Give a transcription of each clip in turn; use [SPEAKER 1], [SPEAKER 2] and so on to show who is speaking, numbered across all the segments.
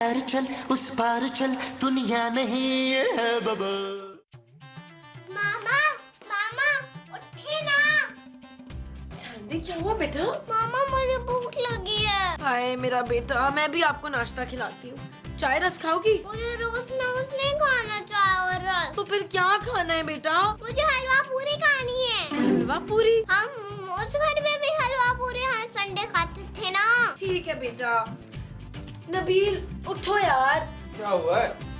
[SPEAKER 1] पार चल उस पार चल दुनिया नहीं है बबा।
[SPEAKER 2] मामा मामा उठे ना।
[SPEAKER 3] चांदी क्या हुआ बेटा?
[SPEAKER 2] मामा मुझे भूख लगी है।
[SPEAKER 3] हाय मेरा बेटा, मैं भी आपको नाश्ता खिलाती हूँ। चाय रस खाओगी?
[SPEAKER 2] मुझे रोज नहीं खाना चाय और रस।
[SPEAKER 3] तो फिर क्या खाना है बेटा?
[SPEAKER 2] मुझे हलवा पूरी खानी है।
[SPEAKER 3] हलवा पूरी?
[SPEAKER 2] हम उस घर में भी हलवा पूरी हर संडे खाते थे ना।
[SPEAKER 3] ठीक है बेटा। नबील उठो यार।
[SPEAKER 4] क्या हुआ है?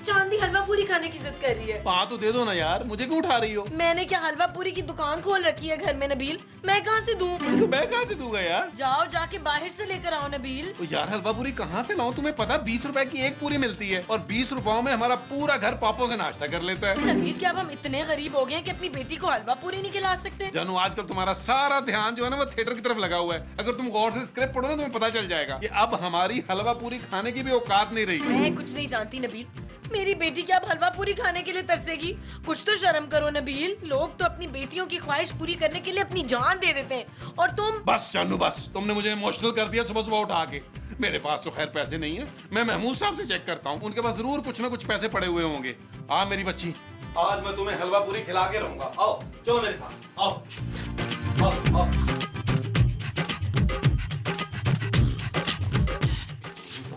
[SPEAKER 3] चांदी हलवा पूरी खाने की जिद कर रही है।
[SPEAKER 4] पा तो दे दो ना यार, मुझे क्यों उठा रही हो?
[SPEAKER 3] मैंने क्या हलवा पूरी की दुकान खोल रखी है घर में नबील? मैं कहाँ से दूँ?
[SPEAKER 4] तो मैं कहाँ से दूंगा यार?
[SPEAKER 3] जाओ जाके बाहर से लेकर आओ नबील।
[SPEAKER 4] तो यार हलवा पूरी कहाँ से लाऊं? तुम्हें पता 20 रुपए की एक पूरी मिलती है और 20 रुपयों में हमारा पूरा घर पापों से नाश्ता कर लेता है।
[SPEAKER 3] नबील क्या अब हम इतने गरीब हो गए हैं कि अपनी बेटी को हलवा पूरी नहीं खिला सकते?
[SPEAKER 4] जानू आजकल तुम्हारा सारा ध्यान जो है ना वो थिएटर की तरफ लगा हुआ है। अगर तुम गौर से स्क्रिप्ट पढ़ो ना तुम्हें पता चल जाएगा कि अब हमारी हलवा पूरी खाने की भी औकात नहीं रही।
[SPEAKER 3] मैं कुछ नहीं जानती नबील। मेरी बेटी क्या अब हलवा पूरी खाने के लिए तरसेगी? कुछ तो शर्म करो नबील। लोग तो अपनी बेटियों की ख्वाहिश पूरी करने के लिए अपनी जान दे देते हैं और तुम।
[SPEAKER 4] बस जानू बस, तुमने मुझे इमोशनल कर दिया सुबह सुबह उठा के। मेरे पास तो खैर पैसे नहीं है, मैं महमूद साहब से चेक करता हूँ, उनके पास जरूर कुछ ना कुछ पैसे पड़े हुए होंगे। हाँ मेरी बच्ची, आज मैं तुम्हें हलवा पूरी खिला के रहूंगा। आओ चलो मेरे साथ, आओ आओ आओ।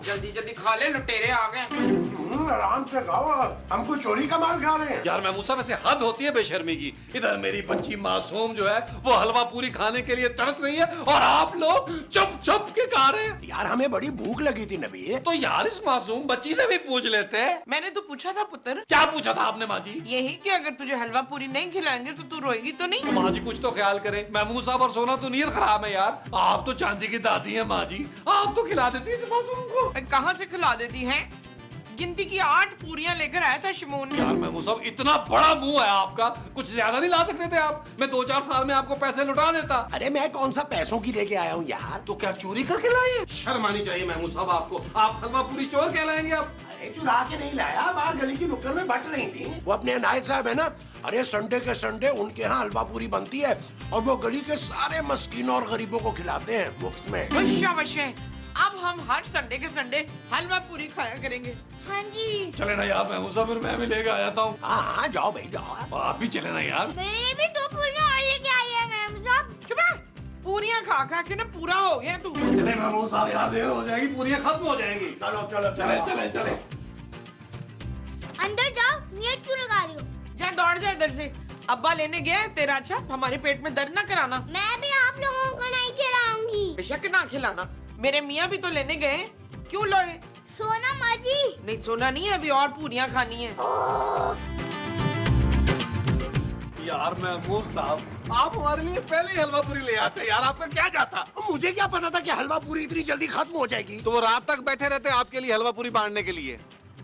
[SPEAKER 5] जल्दी जल्दी खा ले, लुटेरे आ गए।
[SPEAKER 6] आराम से खाओ, हमको चोरी का माल खा रहे हैं।
[SPEAKER 4] यार महमूद साहब ऐसे हद होती है बेशर्मी की। इधर मेरी बच्ची मासूम जो है वो हलवा पूरी खाने के लिए तरस रही है और आप लोग चुप चुप के खा रहे हैं।
[SPEAKER 6] यार हमें बड़ी भूख लगी थी नबी।
[SPEAKER 4] तो यार इस मासूम बच्ची से भी पूछ लेते हैं।
[SPEAKER 5] मैंने तो पूछा था पुत्र।
[SPEAKER 4] क्या पूछा था आपने माँ जी?
[SPEAKER 5] यही कि अगर तुझे हलवा पूरी नहीं खिलाएंगे तो तू रोएगी तो नहीं?
[SPEAKER 4] माँ जी कुछ तो ख्याल करें। महमूद साहब और सोना तो नीयत खराब है यार। आप तो चांदी की दादी हैं माँ जी, आप तो खिला देती है मासूम को।
[SPEAKER 5] कहाँ से खिला देती हैं? गिनती की 8 पूरियां लेकर आया था शिमोन।
[SPEAKER 4] यार महमूद साहब इतना बड़ा मुंह है आपका, कुछ ज्यादा नहीं ला सकते थे आप? मैं 2-4 साल में आपको पैसे लौटा देता।
[SPEAKER 6] अरे मैं कौन सा पैसों की लेके आया हूँ यार।
[SPEAKER 4] तो क्या चोरी करके लाए हैं? शर्म आनी चाहिए महमूद साहब आपको। आप हलवा पूरी चोर कहलाएंगे आप।
[SPEAKER 6] अरे चुरा के नहीं लाया, बाहर गली की नुक्कड़ में बट रही थी। वो अपने अनायत साहब है ना, अरे संडे के संडे उनके यहाँ हलवा पूरी बनती है और वो गली के सारे मस्कीनों और गरीबों को खिलाते हैं मुफ्त में।
[SPEAKER 5] अब हम हर संडे के संडे हलवा पूरी खाया करेंगे।
[SPEAKER 2] हाँ जी।
[SPEAKER 4] चले ना यार महमूद साहब, फिर मैं भी लेके आया था।
[SPEAKER 6] हाँ हाँ जाओ भाई जाओ।
[SPEAKER 4] आप भी चले ना यार।
[SPEAKER 2] मेरे भी 2 पूरियां और लेके आई है मैम साहब।
[SPEAKER 5] चुप है, पूरियां खा खा के ना पूरा हो गया तू।
[SPEAKER 4] चले महमूद साहब, यार देर हो जाएगी, पूरियां खत्म हो जाएंगी।
[SPEAKER 6] चलो चलो
[SPEAKER 4] चले चले चले।
[SPEAKER 2] अंदर जाओ, नींद क्यों लगा रही हो?
[SPEAKER 5] जा दौड़ जा इधर से। अब्बा लेने गया है तेरा अच्छा, हमारे पेट में दर्द ना कराना।
[SPEAKER 2] मैं भी आप लोगों को नहीं खिलाऊंगी।
[SPEAKER 5] बेशक ना खिलाना, मेरे मियाँ भी तो लेने गए। क्यों लोए?
[SPEAKER 2] सोना माँ जी।
[SPEAKER 5] नहीं सोना नहीं है, अभी और पूरियां खानी है।
[SPEAKER 4] यार महमूद साहब आप हमारे लिए पहले ही हलवा पूरी ले आते यार, आपका क्या जाता?
[SPEAKER 6] मुझे क्या पता था कि हलवा पूरी इतनी जल्दी खत्म हो जाएगी।
[SPEAKER 4] तो वो रात तक बैठे रहते आपके लिए हलवा पूरी बांटने के लिए।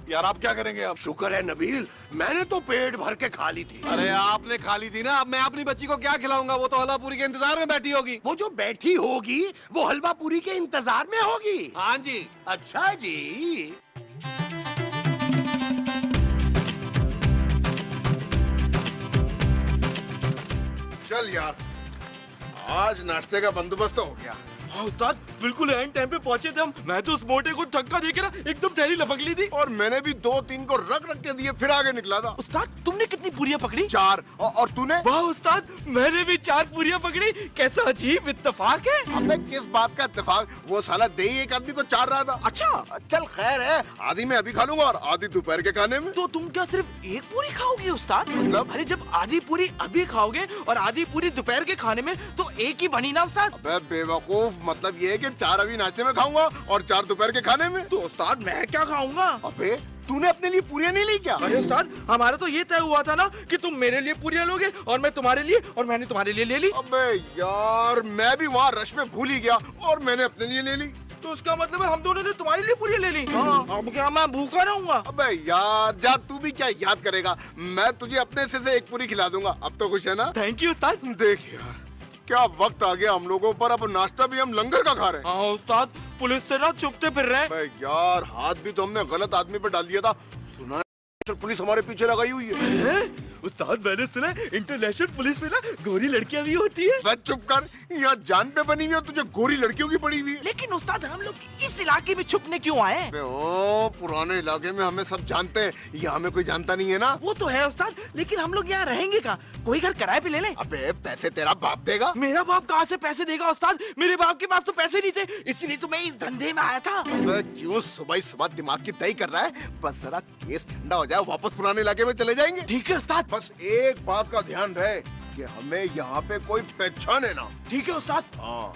[SPEAKER 4] यार आप क्या करेंगे अब?
[SPEAKER 6] शुक्र है नबील, मैंने तो पेट भर के खा ली थी।
[SPEAKER 4] अरे आपने खा ली थी ना, अब मैं अपनी बच्ची को क्या खिलाऊंगा? वो तो हलवा पूरी के इंतजार में बैठी होगी।
[SPEAKER 6] वो जो बैठी होगी वो हलवा पूरी के इंतजार में होगी।
[SPEAKER 4] हाँ जी।
[SPEAKER 6] अच्छा जी।
[SPEAKER 7] चल यार, आज नाश्ते का बंदोबस्त हो गया।
[SPEAKER 8] हाँ उस्ताद, बिल्कुल एंड टाइम पे पहुंचे थे हम। मैं तो उस मोटे को धक्का देके ना एकदम थैली लपक ली थी।
[SPEAKER 7] और मैंने भी 2-3 को रख रख के दिए, फिर आगे निकला था।
[SPEAKER 8] उस्ताद तुमने कितनी पूरियां पकड़ी?
[SPEAKER 7] 4। और तूने?
[SPEAKER 8] वाह उस्ताद, मैंने भी 4 पूरियां पकड़ी। कैसा अजीब इत्तेफाक है।
[SPEAKER 7] अबे किस बात का इत्तेफाक? वो साला दे ही एक आदमी को 4 रहा था।
[SPEAKER 8] अच्छा
[SPEAKER 7] चल खैर है, आधी मैं अभी खा लूंगा और आधी दोपहर के खाने में।
[SPEAKER 8] तो तुम क्या सिर्फ एक पूरी खाओगे उस्ताद?
[SPEAKER 7] मतलब?
[SPEAKER 8] अरे जब आधी पूरी अभी खाओगे और आधी पूरी दोपहर के खाने में तो एक ही बनी ना उस्ताद।
[SPEAKER 7] अबे बेवकूफ, मतलब ये है कि 4 अभी नाश्ते में खाऊंगा और 4 दोपहर के खाने में।
[SPEAKER 8] तो उस्ताद मैं क्या खाऊंगा?
[SPEAKER 7] अबे तूने अपने लिए पूरियां नहीं ली क्या?
[SPEAKER 8] अरे उस्ताद हमारा तो ये तय हुआ था ना कि तुम मेरे लिए पूरियां लोगे और मैं तुम्हारे लिए, और मैंने तुम्हारे लिए ले ली।
[SPEAKER 7] अबे यार मैं भी वहाँ रश में भूल ही गया और मैंने अपने लिए ले ली।
[SPEAKER 8] तो उसका मतलब है हम दोनों ने तुम्हारे लिए पूरी ले ली।
[SPEAKER 7] हाँ।
[SPEAKER 8] अब क्या मैं भूखा रहूंगा?
[SPEAKER 7] अबे यार जा, तू भी क्या याद करेगा? मैं तुझे अपने हिस्से से एक पूरी खिला दूंगा। अब तो खुश है ना?
[SPEAKER 8] थैंक यू उस्ताद।
[SPEAKER 7] देख यार क्या वक्त आ गया हम लोगों पर, अब नाश्ता भी हम लंगर का खा रहे हैं।
[SPEAKER 8] हाँ उस्ताद, पुलिस से ना छुपते फिर रहे।
[SPEAKER 7] अबे यार हाथ भी तो हमने गलत आदमी पर डाल दिया था। सुना है पुलिस हमारे पीछे लगाई हुई है।
[SPEAKER 8] उस्ताद मैंने सुना इंटरनेशनल पुलिस में ना गोरी लड़कियां भी होती है।
[SPEAKER 7] बस चुप कर, यहाँ जान पे बनी हुई है, तुझे गोरी लड़कियों की पड़ी हुई है।
[SPEAKER 8] लेकिन उस्ताद हम लोग इस इलाके में छुपने क्यों आए?
[SPEAKER 7] ओ पुराने इलाके में हमें सब जानते हैं, यहाँ हमें कोई जानता नहीं है ना।
[SPEAKER 8] वो तो है उस्ताद, लेकिन हम लोग यहाँ रहेंगे कहाँ? कोई घर किराए पे ले ले।
[SPEAKER 7] अबे पैसे तेरा बाप देगा।
[SPEAKER 8] मेरा बाप कहाँ से पैसे देगा उस्ताद? मेरे बाप के पास तो पैसे नहीं थे, इसलिए तो मैं इस धंधे में आया था।
[SPEAKER 7] अबे क्यों सुबह सुबह दिमाग की तय कर रहा है? बस जरा केस ठंडा हो जाए, वापस पुराने इलाके में चले जाएंगे।
[SPEAKER 8] ठीक है उस्ताद।
[SPEAKER 7] बस एक बात का ध्यान रहे कि हमें यहाँ पे कोई पहचाने ना।
[SPEAKER 8] ठीक है उस्ताद।
[SPEAKER 7] हाँ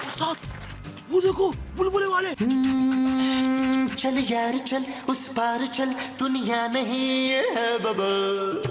[SPEAKER 8] उस्ताद वो देखो बुलबुले वाले।
[SPEAKER 1] चल यार चल उस पार चल, दुनिया नहीं है बबल।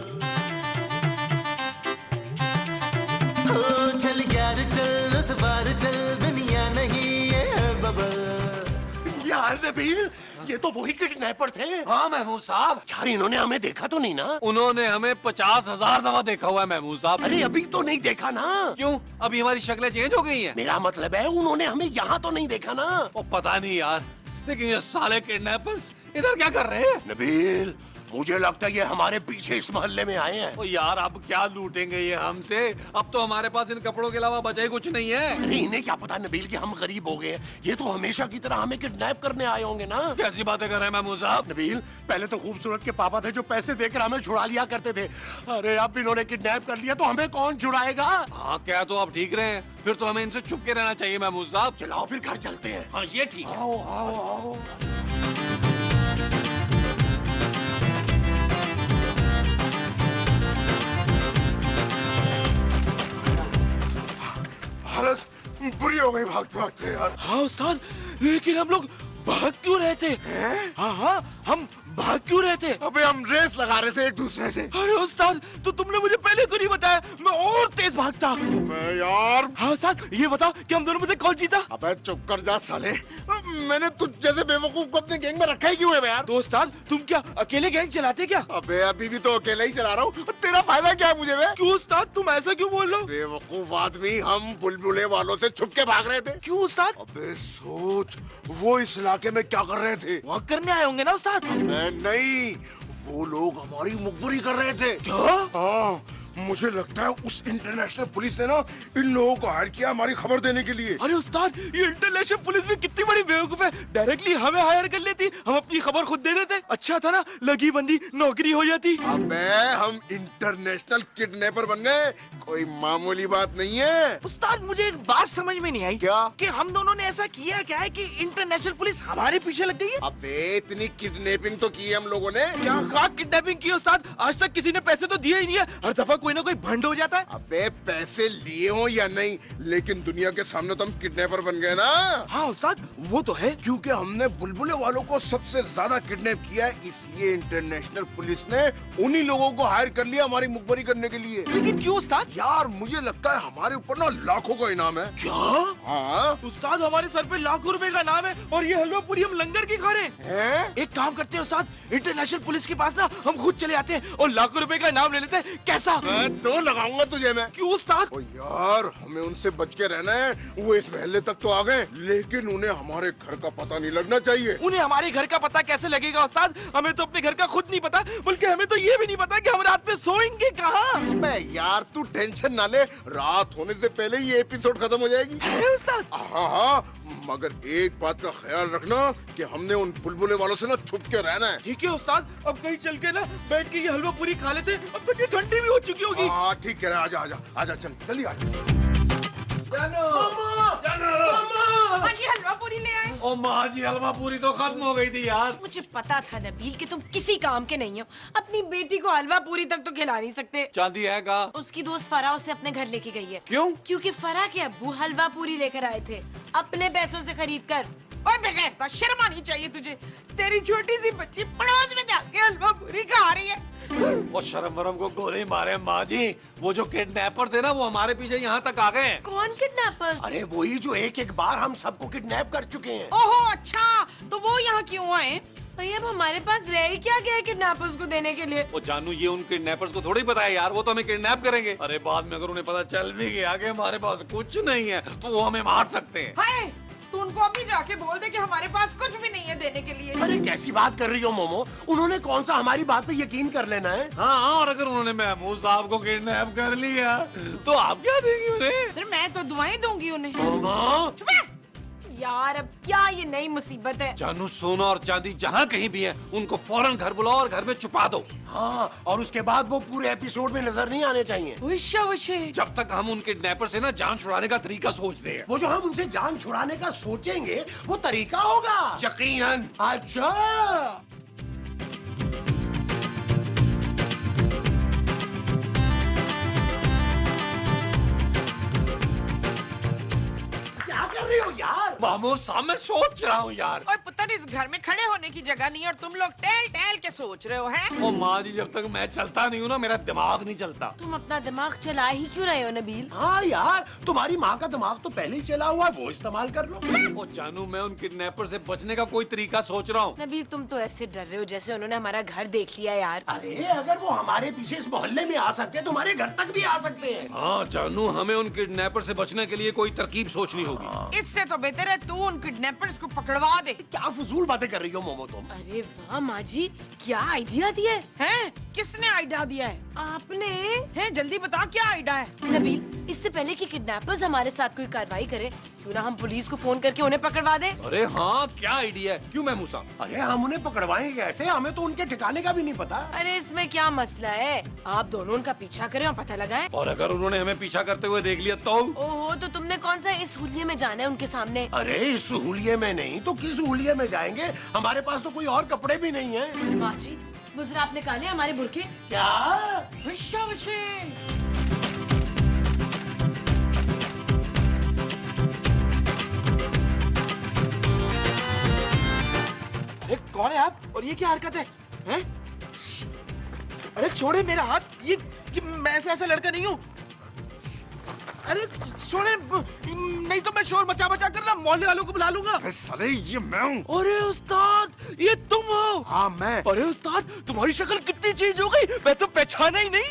[SPEAKER 1] ओ चल यार चल उस पार चल, दुनिया नहीं है बबल।
[SPEAKER 6] यार नबील, ये तो वही किडनैपर थे।
[SPEAKER 4] हाँ महमूद साहब।
[SPEAKER 6] यार इन्होंने हमें देखा तो नहीं ना?
[SPEAKER 4] उन्होंने हमें 50,000 दफा देखा हुआ है महमूद साहब।
[SPEAKER 6] अरे अभी तो नहीं देखा ना।
[SPEAKER 4] क्यों? अभी हमारी शक्लें चेंज हो गई हैं।
[SPEAKER 6] मेरा मतलब है उन्होंने हमें यहाँ तो नहीं देखा ना।
[SPEAKER 4] वो पता नहीं यार, लेकिन ये साले किडनैपर्स इधर क्या कर रहे हैं?
[SPEAKER 6] नबील मुझे लगता है ये हमारे पीछे इस मोहल्ले में आए हैं।
[SPEAKER 4] ओ यार अब क्या लूटेंगे ये हमसे? अब तो हमारे पास इन कपड़ों के अलावा बचा ही कुछ नहीं है।
[SPEAKER 6] अरे इन्हें क्या पता नबील कि हम गरीब हो गए हैं। ये तो हमेशा की तरह हमें किडनैप करने आए होंगे ना।
[SPEAKER 4] कैसी बातें कर रहे हैं महमूद साहब?
[SPEAKER 6] नबील पहले तो खूबसूरत के पापा थे जो पैसे देकर हमें छुड़ा लिया करते थे। अरे अब इन्होंने किडनैप कर लिया तो हमें कौन छुड़ाएगा?
[SPEAKER 4] हाँ क्या तो आप ठीक रहे हैं, फिर तो हमें इनसे छुप के रहना चाहिए महमूद साहब।
[SPEAKER 6] चलाओ फिर घर चलते हैं।
[SPEAKER 4] हाँ ये ठीक है।
[SPEAKER 6] आओ आओ आओ।
[SPEAKER 7] हालत बुरी हो गई भागते भागते यार।
[SPEAKER 8] हाँ उस्ताद, लेकिन हम लोग भाग क्यों रहे थे? हाँ हाँ हम भाग क्यों रहे थे?
[SPEAKER 7] अबे हम रेस लगा रहे थे एक दूसरे से।
[SPEAKER 8] अरे उस्ताद तो तुमने मुझे पहले क्यों नहीं बताया? मैं और तेज भागता।
[SPEAKER 7] मैं यार।
[SPEAKER 8] हाँ उस्ताद ये बताओ कि हम दोनों में से कौन जीता?
[SPEAKER 7] अबे चुप कर जा साले, मैंने तुझ जैसे बेवकूफ को अपने गैंग में रखा ही क्यों है बे यार?
[SPEAKER 8] तो उस्ताद तुम क्या अकेले गैंग चलाते क्या?
[SPEAKER 7] अबे अभी भी तो अकेला ही चला रहा हूँ, तेरा फायदा क्या है मुझे बे?
[SPEAKER 8] क्यों उस्ताद तुम ऐसा क्यों बोल रहे हो?
[SPEAKER 7] बेवकूफ आदमी, हम बुलबुले वालों से छुप के भाग रहे थे।
[SPEAKER 8] क्यों उस्ताद?
[SPEAKER 7] अबे सोच, वो इस इलाके में क्या कर रहे थे?
[SPEAKER 8] वॉक करने आए होंगे ना उस्ताद?
[SPEAKER 7] नहीं, वो लोग हमारी मुखबरी कर रहे थे।
[SPEAKER 8] क्या?
[SPEAKER 7] हाँ मुझे लगता है उस इंटरनेशनल पुलिस ने ना इन लोगों को हायर किया हमारी खबर देने के लिए।
[SPEAKER 8] अरे उस्ताद ये इंटरनेशनल पुलिस भी कितनी बड़ी बेवकूफ है, डायरेक्टली हमें हायर कर लेती, हम अपनी खबर खुद दे देते। अच्छा था ना लगी बंदी नौकरी हो जाती।
[SPEAKER 7] अबे हम इंटरनेशनल किडनैपर बन गए, कोई मामूली बात नहीं है।
[SPEAKER 8] उस्ताद मुझे एक बात समझ में नहीं आई।
[SPEAKER 7] क्या?
[SPEAKER 8] कि हम दोनों ने ऐसा किया क्या है कि इंटरनेशनल पुलिस हमारे पीछे लग गई है?
[SPEAKER 7] अबे इतनी किडनैपिंग तो की है हम लोगों ने।
[SPEAKER 8] क्या कहा किडनैपिंग की उस्ताद? आज तक किसी ने पैसे तो दिए ही नहीं है, हर दफा कोई ना कोई भंड हो जाता है।
[SPEAKER 7] अबे पैसे लिए हो या नहीं, लेकिन दुनिया के सामने तो हम किडनैपर बन गए ना।
[SPEAKER 8] हाँ उस्ताद वो तो है।
[SPEAKER 7] क्योंकि हमने बुलबुले वालों को सबसे ज्यादा किडनैप किया है, इसलिए इंटरनेशनल पुलिस ने उन्हीं लोगों को हायर कर लिया हमारी मुखबरी करने के लिए।
[SPEAKER 8] लेकिन क्यों उस्ताद?
[SPEAKER 7] यार मुझे लगता है हमारे ऊपर ना लाखों का इनाम है।
[SPEAKER 8] क्या?
[SPEAKER 7] हाँ
[SPEAKER 8] उस्ताद हमारे सर पे लाखों रुपए का नाम है और ये हलवा पूरी हम लंगर की खा रहे हैं। एक काम करते हैं उस्ताद, इंटरनेशनल पुलिस के पास ना हम खुद चले आते हैं और लाखों रुपए का इनाम ले लेते हैं, कैसा?
[SPEAKER 7] मैं तो लगाऊंगा तुझे मैं।
[SPEAKER 8] क्यों उस्ताद?
[SPEAKER 7] ओ यार हमें उनसे बच के रहना है। वो इस महल्ले तक तो आ गए, लेकिन उन्हें हमारे घर का पता नहीं लगना चाहिए।
[SPEAKER 8] उन्हें हमारे घर का पता कैसे लगेगा उस्ताद? हमें तो अपने घर का खुद नहीं पता, बल्कि हमें तो ये भी नहीं पता कि हम रात में सोएंगे कहाँ।
[SPEAKER 7] मैं यार तू टेंशन ना ले, रात होने से पहले ये एपिसोड खत्म हो जाएगी।
[SPEAKER 8] है उस्ताद?
[SPEAKER 7] हाँ हाँ, मगर एक बात का ख्याल रखना कि हमने उन बुलबुले वालों से ना छुप के रहना है।
[SPEAKER 8] ठीक है उस्ताद, अब कहीं चल के ना बैठ के ये हलवा पूरी खा लेते, अब तक ये ठंडी भी हो चुकी होगी।
[SPEAKER 7] हाँ ठीक है, आजा आजा आजा, चल जल्दी आजा।
[SPEAKER 5] हलवा पूरी ले आए।
[SPEAKER 4] ओ माँ जी हलवा पूरी तो खत्म हो गई थी यार।
[SPEAKER 3] मुझे पता था नबील कि तुम किसी काम के नहीं हो, अपनी बेटी को हलवा पूरी तक तो खिला नहीं सकते।
[SPEAKER 4] चांदी है का?
[SPEAKER 3] उसकी दोस्त फरा उसे अपने घर लेके गई है।
[SPEAKER 4] क्यों?
[SPEAKER 3] क्योंकि फरा के अब्बू हलवा पूरी लेकर आए थे अपने पैसों से खरीद कर।
[SPEAKER 5] और बेगैरता, शर्म आनी चाहिए तुझे। तेरी छोटी सी बच्ची पड़ोस में जाके हलवा पूरी खा रही है।
[SPEAKER 4] वो शर्म वरम को गोले मारे माँ जी, वो जो किडनैपर थे ना वो हमारे पीछे यहाँ तक आ गए।
[SPEAKER 3] कौन किडनैपर्स?
[SPEAKER 6] अरे वही जो एक बार हम सबको किडनैप कर चुके हैं।
[SPEAKER 5] ओहो अच्छा, तो वो यहाँ क्यों आए?
[SPEAKER 3] भैया अब हमारे पास रह ही क्या गया है किडनैपर्स को देने के लिए?
[SPEAKER 4] वो जानू ये उन किडनैपर्स को थोड़ी पता है यार, वो तो हमें किडनैप करेंगे। अरे बाद में अगर उन्हें पता चल भी गया कि हमारे पास कुछ नहीं है तो वो हमें मार सकते हैं।
[SPEAKER 5] हाय, तू उनको अभी जाके बोल दे कि हमारे पास कुछ भी नहीं है देने के लिए।
[SPEAKER 6] अरे अरे कैसी बात कर रही हो मोमो? उन्होंने कौन सा हमारी बात पे यकीन कर लेना है?
[SPEAKER 4] हाँ, और अगर उन्होंने महमूद साहब को किडनैप कर लिया तो आप क्या देंगी उन्हें?
[SPEAKER 5] फिर मैं तो दुआएं दूंगी उन्हें।
[SPEAKER 6] मोमो
[SPEAKER 5] चुप है।
[SPEAKER 3] यार अब क्या ये नई मुसीबत है?
[SPEAKER 4] जानू, सोना और चांदी जहाँ कहीं भी है उनको फौरन घर बुलाओ और घर में छुपा दो।
[SPEAKER 6] हाँ, और उसके बाद वो पूरे एपिसोड में नजर नहीं आने चाहिए।
[SPEAKER 5] विशा विशे।
[SPEAKER 4] जब तक हम उन किडनैपर से ना जान छुड़ाने का तरीका सोचते हैं।
[SPEAKER 6] वो जो हम उनसे जान छुड़ाने का सोचेंगे वो तरीका होगा।
[SPEAKER 4] यकीनन।
[SPEAKER 6] अच्छा, क्या कर रही हो यार?
[SPEAKER 4] महमूद साहब, मैं सोच रहा हूँ यार।
[SPEAKER 5] और पुत्र, इस घर में खड़े होने की जगह नहीं और तुम लोग टहल टहल के सोच रहे हो हैं?
[SPEAKER 4] ओ माँ जी, जब तक मैं चलता नहीं हूँ ना मेरा दिमाग नहीं चलता।
[SPEAKER 3] तुम अपना दिमाग चला ही क्यों रहे हो नबील?
[SPEAKER 6] हाँ यार, तुम्हारी माँ का दिमाग तो पहले ही चला हुआ है, वो इस्तेमाल कर लो।
[SPEAKER 4] ओ जानू, मैं उन किडनैपर से बचने का कोई तरीका सोच रहा हूँ।
[SPEAKER 3] नबील, तुम तो ऐसे डर रहे हो जैसे उन्होंने हमारा घर देख लिया यार।
[SPEAKER 6] अरे अगर वो हमारे पीछे इस मोहल्ले में आ सकते हैं, तुम्हारे घर तक भी आ सकते हैं।
[SPEAKER 4] हाँ जानू, हमें उन किडनैपर से बचने के लिए कोई तरकीब सोचनी होगी।
[SPEAKER 5] इससे तो बेहतर है तू उन किडनैपर्स को पकड़वा दे।
[SPEAKER 6] क्या फजूल बातें कर रही हो मोमो तुम?
[SPEAKER 3] अरे वाह माँ जी, क्या आइडिया दिया है।
[SPEAKER 5] हैं? किसने आइडिया दिया है?
[SPEAKER 3] आपने?
[SPEAKER 5] हैं, जल्दी बता क्या आइडिया है?
[SPEAKER 3] नबील, इससे पहले कि किडनैपर्स हमारे साथ कोई कार्रवाई करे, क्यों ना हम पुलिस को फोन करके उन्हें पकड़वा दें?
[SPEAKER 4] अरे हाँ, क्या आइडिया है? क्यों महमूद साहब?
[SPEAKER 6] अरे हम उन्हें पकड़वाएंगे कैसे? हमें तो उनके ठिकाने का भी नहीं पता।
[SPEAKER 3] अरे इसमें क्या मसला है, आप दोनों उनका पीछा करें और पता लगाएं।
[SPEAKER 4] और अगर उन्होंने हमें पीछा करते हुए देख लिया तो?
[SPEAKER 3] ओहो, तो तुमने कौन सा इस हुलिये में जाना है उनके सामने?
[SPEAKER 6] अरे इस हुलिये में नहीं तो किस हुलिये में जाएंगे? हमारे पास तो कोई और कपड़े भी नहीं है।
[SPEAKER 3] माँ जी, वो जरा आपने निकाले हमारे बुरके।
[SPEAKER 6] क्या?
[SPEAKER 5] विशा विशे।
[SPEAKER 8] अरे कौन है आप और ये क्या हरकत है? हैं? अरे छोड़े मेरा हाथ। ये मैं ऐसा लड़का नहीं हूँ। अरे छोड़े, नहीं तो मैं शोर मचा मचा कर ना मोहल्ले वालों को बुला लूंगा।
[SPEAKER 7] साले ये मैं हूँ।
[SPEAKER 8] अरे उस्ताद, ये तुम हो?
[SPEAKER 7] हाँ मैं।
[SPEAKER 8] अरे उस्ताद, तुम्हारी शक्ल कितनी चेंज हो गई, मैं तो पहचाना ही नहीं।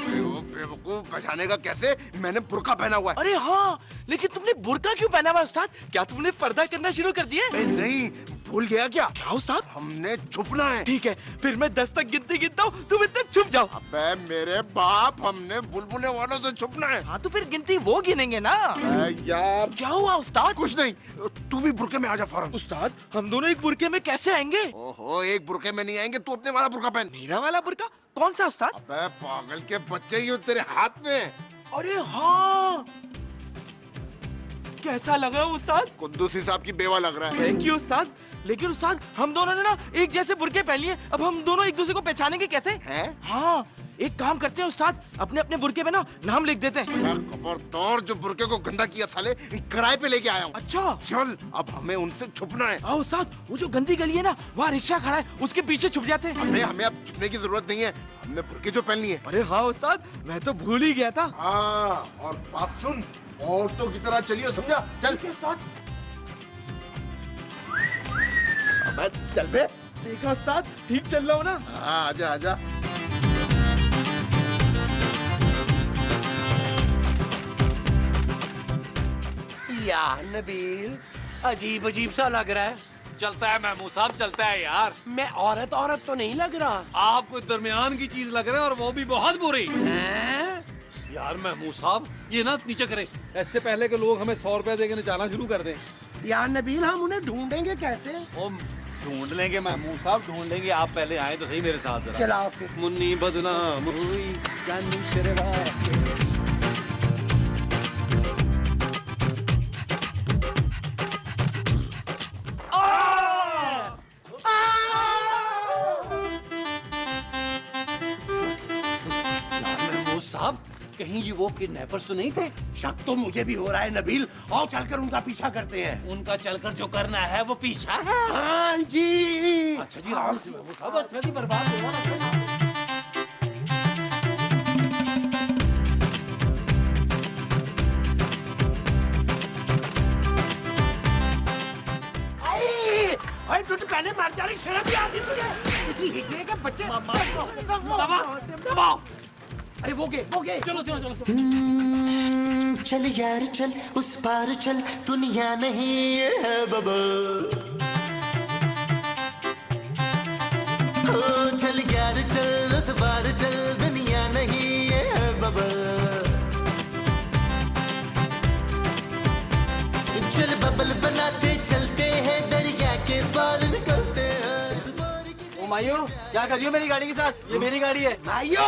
[SPEAKER 7] बेवकूफ, पहचाने का कैसे? मैंने बुर्का पहना हुआ है।
[SPEAKER 8] अरे हाँ, लेकिन तुमने बुर्का क्यों पहना हुआ उस्ताद? क्या तुमने पर्दा करना शुरू कर दिया?
[SPEAKER 7] नहीं, भूल गया क्या?
[SPEAKER 8] क्या उस्ताद?
[SPEAKER 7] हमने छुपना है।
[SPEAKER 8] ठीक है, फिर मैं 10 तक गिनता हूँ, तुम इतने छुप जाओ।
[SPEAKER 7] अबे मेरे बाप, हमने बुलबुले वालों से छुपना है।
[SPEAKER 8] हाँ तो फिर गिनती वो गिनेंगे ना।
[SPEAKER 7] यार
[SPEAKER 8] क्या हुआ उस्ताद?
[SPEAKER 7] कुछ नहीं, तू भी बुरके में आजा फौरन।
[SPEAKER 8] उस्ताद, हम दोनों एक बुरके में कैसे आएंगे?
[SPEAKER 7] ओहो, एक बुरके में नहीं आएंगे, तू अपने वाला बुरका पहन।
[SPEAKER 8] मेरा वाला बुरका? कौन सा उस्ताद?
[SPEAKER 7] अबे पागल के बच्चे, ही तेरे हाथ में।
[SPEAKER 8] अरे हाँ, कैसा लग रहा है उस्ताद?
[SPEAKER 7] कुद्दूसी साहब की बेवा लग रहा है।
[SPEAKER 8] थैंक यू उस्ताद। लेकिन उस्ताद, हम दोनों ने ना एक जैसे बुरके पहन लिए, अब हम दोनों एक दूसरे को पहचानेंगे कैसे?
[SPEAKER 7] हैं?
[SPEAKER 8] हाँ, एक काम करते हैं उस्ताद, अपने अपने बुरके में ना नाम लिख देते हैं।
[SPEAKER 7] खबरदार, जो बुरके को गंदा किया साले, किराए पे लेके आया हूँ।
[SPEAKER 8] अच्छा
[SPEAKER 7] चल, अब हमें उनसे छुपना है।
[SPEAKER 8] हाँ उस्ताद, वो जो गंदी गली है ना, वहाँ रिक्शा खड़ा है, उसके पीछे छुप जाते हैं।
[SPEAKER 7] हमें हमें अब छुपने की जरूरत नहीं है, हमने बुरके जो पहननी है।
[SPEAKER 8] अरे हाँ उस्ताद, मैं तो भूल ही गया था।
[SPEAKER 7] हाँ, और बात सुन, औरतों की तरह चलियो, समझा? चल
[SPEAKER 8] उस्ताद,
[SPEAKER 7] अबे चल बे।
[SPEAKER 8] देखा उस्ताद, ठीक चल रहा हूँ ना?
[SPEAKER 7] हाँ, आजा आजा।
[SPEAKER 6] यार नबील, अजीब अजीब सा लग रहा है।
[SPEAKER 4] चलता है महमूद साहब, चलता है यार।
[SPEAKER 6] मैं औरत औरत तो नहीं लग रहा।
[SPEAKER 4] आप कोई दरमियान की चीज लग रहे हैं और वो भी बहुत बुरी।
[SPEAKER 6] हैं?
[SPEAKER 4] यार महमूद साहब, ये ना नीचे करें, इससे पहले के लोग हमें 100 रुपया देके नचाना शुरू कर दें।
[SPEAKER 6] यार नबील, हम उन्हें ढूंढेंगे कैसे?
[SPEAKER 4] ओ, ढूंढ लेंगे महमूद साहब, ढूंढ लेंगे। आप पहले आए तो सही मेरे साथ जरा।
[SPEAKER 6] चलाओ फिर।
[SPEAKER 4] मुन्नी बदनाम हुई जानी तेरे वास्ते। महमूद साहब, कहीं ये वो किडनैपर्स तो नहीं थे?
[SPEAKER 6] शक तो मुझे भी हो रहा है नबील, और चलकर उनका पीछा करते हैं।
[SPEAKER 4] उनका चलकर जो करना है वो पीछा है।
[SPEAKER 6] हाँ जी।
[SPEAKER 4] अच्छा जी, आराम से महमूद साहब, अच्छा जी, बर्बाद होगा।
[SPEAKER 6] अरे तू तो पहले मार जा रही, शर्म भी आती तुझे? इसी हिजड़े के बच्चे।
[SPEAKER 4] दबाओ।
[SPEAKER 6] अरे वो के
[SPEAKER 4] चलो चलो चलो।
[SPEAKER 1] चल यार चल, उस पार चल, दुनिया नहीं है बबल।
[SPEAKER 8] माइयो क्या कर रही हो मेरी गाड़ी के साथ? ये मेरी गाड़ी है।
[SPEAKER 6] माइयो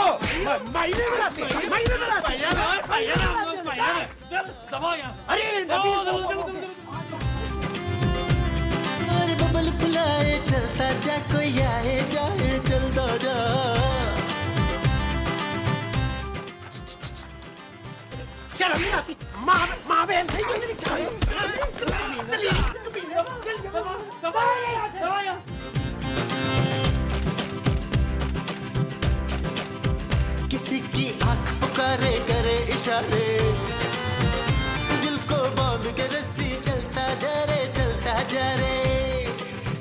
[SPEAKER 6] माइने बनाते हैं, माइने बनाते हैं। अरे
[SPEAKER 1] और बबल फुलाए चलता जा कोई आए जाए चलता जा
[SPEAKER 6] शर्म नहीं आती माँ बहन
[SPEAKER 1] किसी की आंख पुकारे करे इशारे दिल को बांध के रस्सी चलता जा रे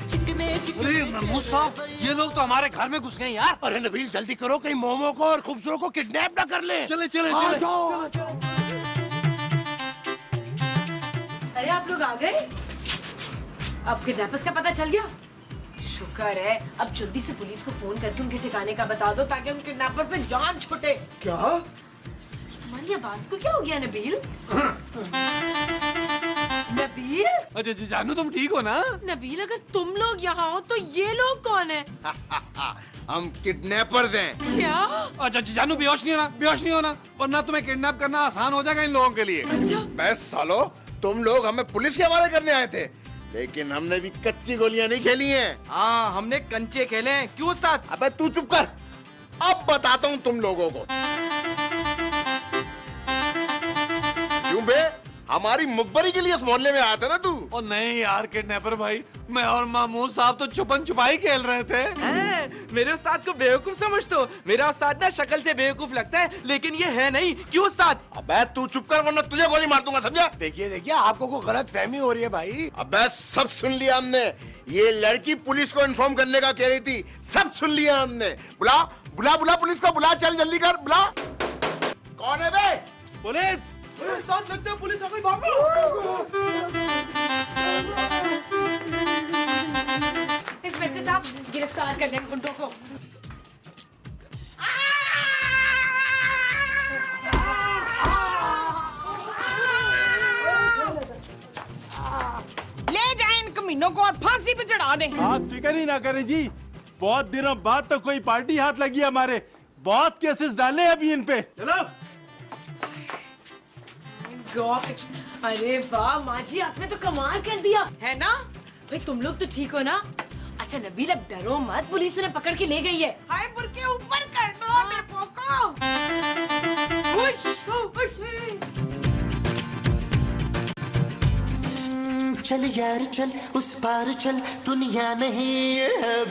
[SPEAKER 1] चिकने चिकने
[SPEAKER 9] महमूद साहब ये लोग तो हमारे घर में घुस गए यार।
[SPEAKER 6] अरे नबील जल्दी करो कहीं मोमो को और खूबसूरत को किडनैप ना कर ले।
[SPEAKER 9] चले चले
[SPEAKER 6] आ
[SPEAKER 9] चले
[SPEAKER 6] जाओ।
[SPEAKER 3] अरे आप लोग आ गए? अब किडनैपर्स का पता चल गया? शुक्र है। अब जल्दी से पुलिस को फोन करके उनके ठिकाने का बता दो ताकि उन किडनैपर्स से जान छूटे।
[SPEAKER 6] क्या
[SPEAKER 3] तुम्हारी आवाज को क्या हो गया नबील? नबील?
[SPEAKER 4] अच्छा जी जानू तुम ठीक हो ना?
[SPEAKER 3] नबील अगर तुम लोग यहाँ हो तो ये लोग कौन है?
[SPEAKER 7] हम किडनैपर्स हैं।
[SPEAKER 3] क्या?
[SPEAKER 4] अच्छा जी जानू बेहोश नहीं होना, बेहोश नहीं होना, वरना तुम्हें किडनैप करना आसान हो जाएगा इन लोगों के लिए।
[SPEAKER 3] अच्छा
[SPEAKER 7] बस सालो तुम लोग हमें पुलिस के हवाले करने आए थे, लेकिन हमने भी कच्ची गोलियां नहीं खेली हैं।
[SPEAKER 8] हाँ हमने कंचे खेले हैं। क्यों उस्ताद?
[SPEAKER 7] अबे तू चुप कर, अब बताता हूँ तुम लोगों को। क्यों बे, हमारी मुखबरी के लिए इस मोहल्ले में आया था ना तू?
[SPEAKER 4] और नहीं यार किडनैपर भाई, मैं और महमूद साहब तो छुपन छुपाई खेल रहे थे।
[SPEAKER 8] मेरे उस्ताद को बेवकूफ समझ तो। मेरा उस्ताद ना शक्ल से बेवकूफ लगता है लेकिन ये है नहीं। क्यों उस्ताद?
[SPEAKER 7] अबे तू चुप कर वरना तुझे गोली मार दूंगा, समझा?
[SPEAKER 6] देखिए आपको कोई गलत फहमी हो रही है भाई।
[SPEAKER 7] अबे सब सुन लिया हमने। ये लड़की पुलिस को इन्फॉर्म करने का कह रही थी, सब सुन लिया हमने। बुला बुला बुला पुलिस को बुला, चल जल्दी कर बुला। कौन है बे?
[SPEAKER 8] पुलिस! उस्ताद लगता है पुलिस आ गई, भागो!
[SPEAKER 3] इंस्पेक्टर साहब गिरफ्तार कर लें गुंडों को।
[SPEAKER 5] ले जाए इन कमीनों को और फांसी पे चढ़ा दे।
[SPEAKER 10] आप फिक्र ही ना करें जी, बहुत दिनों बाद तो कोई पार्टी हाथ लगी हमारे। बहुत केसेस डाले अभी इन पे। चलो
[SPEAKER 3] गॉड, अरे वाह माँ जी आपने तो कमाल कर दिया है ना। भाई तुम लोग तो ठीक हो ना? अच्छा नबील अब डरो मत, पुलिस उन्हें पकड़ के ले गई है।
[SPEAKER 5] हाय बुरके ऊपर कर दो डरपोको।
[SPEAKER 1] चल यार चल उस पार चल दुनिया नहीं है